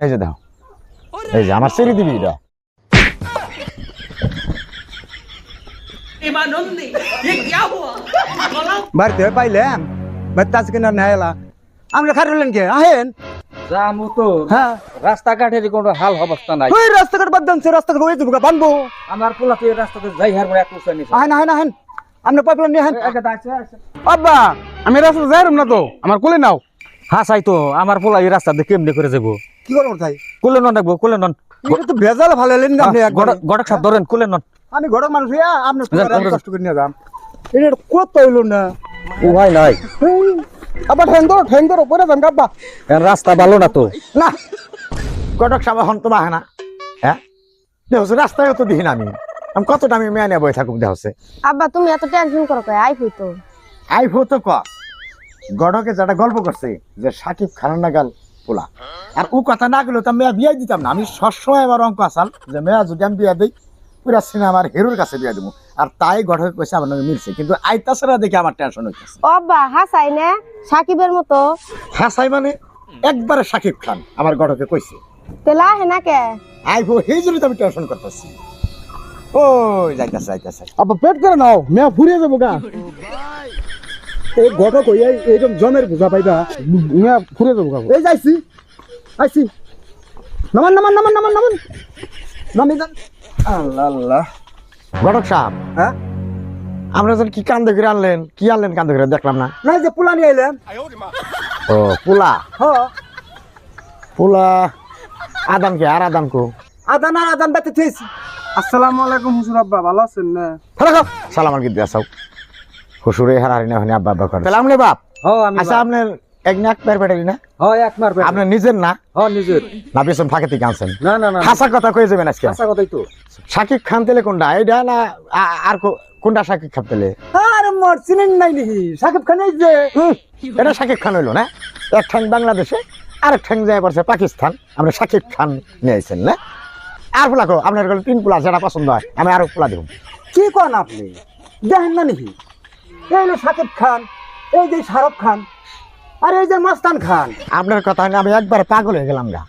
এই যে দাও, এই যে আমার ছেড়ে দিবি এটা। বাড়িতে পাইলাম বাড়িতে আজকে না এলা আমরা খাটলেন কে আহেন জামু তো হ্যাঁ রাস্তাঘাটের কোনো হাল অবস্থা নাই। ওই রাস্তাঘাট বাদ দেন রাস্তাঘাট হয়ে যাবো বানবো আমার পোলা তো এই রাস্তাতে যাই হার এক কুসা নিছে। আহেন আহেন আহেন আপনি পাইপলাইন নিয়ে আহেন আব্বা আমি রাস্তা যাইরম না তো আমার কোলে নাও। হ্যাঁ চাই তো আমার পোলা এই রাস্তা দিয়ে কেমনে করে যাবো? কি করবো তাই কোলে নন রাখবো, কোলে নন। এটা তো ভেজাল ভালো এলেন না আপনি একবার গড়ক সাপ ধরেন, কোলে নন। আমি ঘরের মানুষ হইয়া আপনি যান, কষ্ট করে নিয়ে যাম এটা কত হইল না ও ভাই নাই, আবার ঠ্যাং ধরো পরে যান আব্বা রাস্তা ভালো না তো। না কটক সাবা হন তো বাহে না, হ্যাঁ দেখো রাস্তায় তো দিই না আমি কতটা আমি মেয়ে নিয়ে বই থাকুক দেখছে। আব্বা তুমি এত টেনশন করো কই আই হইতো আইফো তো ক গড়কে যেটা গল্প করছে যে সাকিব খানের নাগাল পোলা, আর ও কথা না গেলেও তো মেয়ে বিয়ে দিতাম না। আমি সবসময় আমার অঙ্ক আসাল যে মেয়ে যদি আমি বিয়ে দিই পুরা সিনেমার হিরোর কাছে বিয়ে দেবো, আর তাই গঠকে কইছে আমার নামে মিলছে, কিন্তু আইতাছাড়া দেখে আমার টেনশন হইতেছে। ও আব্বা হাসাই না সাকিবের মতো হাসাই মানে একবারে সাকিব খান আমার গঠকে কইছে তেলা হেনা কে আইফো সেই জন্য তো আমি টেনশন করতেছি। ও যাইতাছে আব্বা পেট করে নাও মেয়া ফুরিয়ে যাবো গা এই ঘটক হইয়া এইরকম জমের বুঝা পাইবা মেয়া ফুরিয়ে যাবো গা এই যাইছি আইছি নামান নামান নামান নামান নামান নামি যান আল্লাহ আল্লাহ গঠক সাহেব, হ্যাঁ আমরা যেন কি কান্দে করে আনলেন, কি আনলেন কান্দে করে দেখলাম না। না যে পোলা নিয়ে আইলাম ও পোলা, হ্যাঁ পোলা আদান কে আর আদান কো আদান আর আদান বাতে থেছি আসসালামু আলাইকুম হুজুর আব্বা, ভালো আছেন না? সালাম আলকি দিয়া সাউ হুসুরে হারারি না হনি আব্বা আব্বা করে সালাম রে বাপ। হ্যাঁ আমি আচ্ছা আপনার এক নাক পের পেটারি না, হ্যাঁ এক মার পেট। আপনার নিজের না? হ্যাঁ নিজের। না পেছন ফাঁকে থেকে আনছেন? না না না হাসা কথা কয়ে যাবেন আজকে। আচ্ছা কথাই তো। সাকিব খান তেলে কোনটা এইটা না আর কোনটা সাকিব খান তেলে? আরে মোর চিনেন নাই নাকি সাকিব খান এই যে এটা সাকিব খান হইলো না, এক ঠ্যাং বাংলাদেশে আরেক ঠ্যাং যায় পড়ছে পাকিস্তান, আমরা সাকিব খান নিয়ে আইছেন না। আর পোলা কো আপনার গেলে 3 পোলা যেটা পছন্দ হয় আমি আরো পোলা দেব। কি করেন আপনি দেখেন না নাকি এই হলো সাকিব খান, এই যে শাহরুখ খান, আর এই যে মাস্তান খান। আপনার কথা হলে আমি একবার পাগল হয়ে গেলাম গা।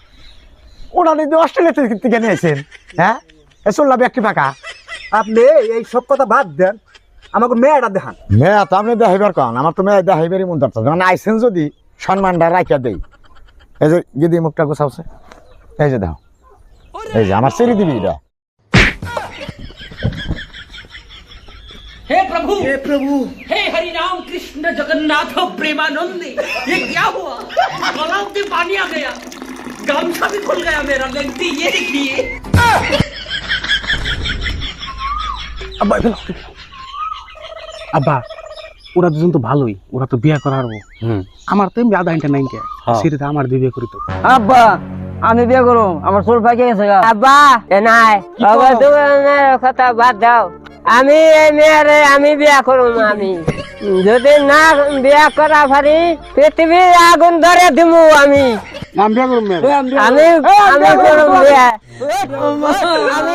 ওরা যদি অস্ট্রেলিয়া থেকে নিয়ে আইছেন, হ্যাঁ চললা ব্যক্তি পাকা। আপনি এই সব কথা বাদ দেন, আমাকে মেয়েটা দেখান। মেয়ে তো আপনি দেখাইবার কন, আমার তো মেয়ে দেখাইবারই মন ধরছে। মানে আইসেন যদি সম্মানটা রাখিয়া দেই। এই যে গিদি মুখটা গোছাওছে, এই যে দাও, এই যে আমার ছেড়ে দিবি এটা। हे प्रभु हे हरि राम कृष्ण जगन्नाथ प्रेमानंद, ये क्या हुआ? गलाव से पानी आ गया, गामछा भी खुल गया मेरा। लगती ये देखिए। আব্বা ওরা দুজন তো ভালোই, ওরা তো বিয়া করার আমার তো এমনি আধা ঘন্টা নাই কে সেটা আমার দিয়ে বিয়ে করি তো। আব্বা আমি বিয়ে করব, আমার চুল পাকে গেছে গা। আব্বা নাই বাবা তোমার কথা বাদ দাও, আমি এই মেয়েরে আমি বিয়া করব। আমি যদি না বিয়া করা পারি পৃথিবীর আগুন ধরে দিব। আমি আমি বিয়া করব মেয়ে। আমি আমি করব বিয়া। আমি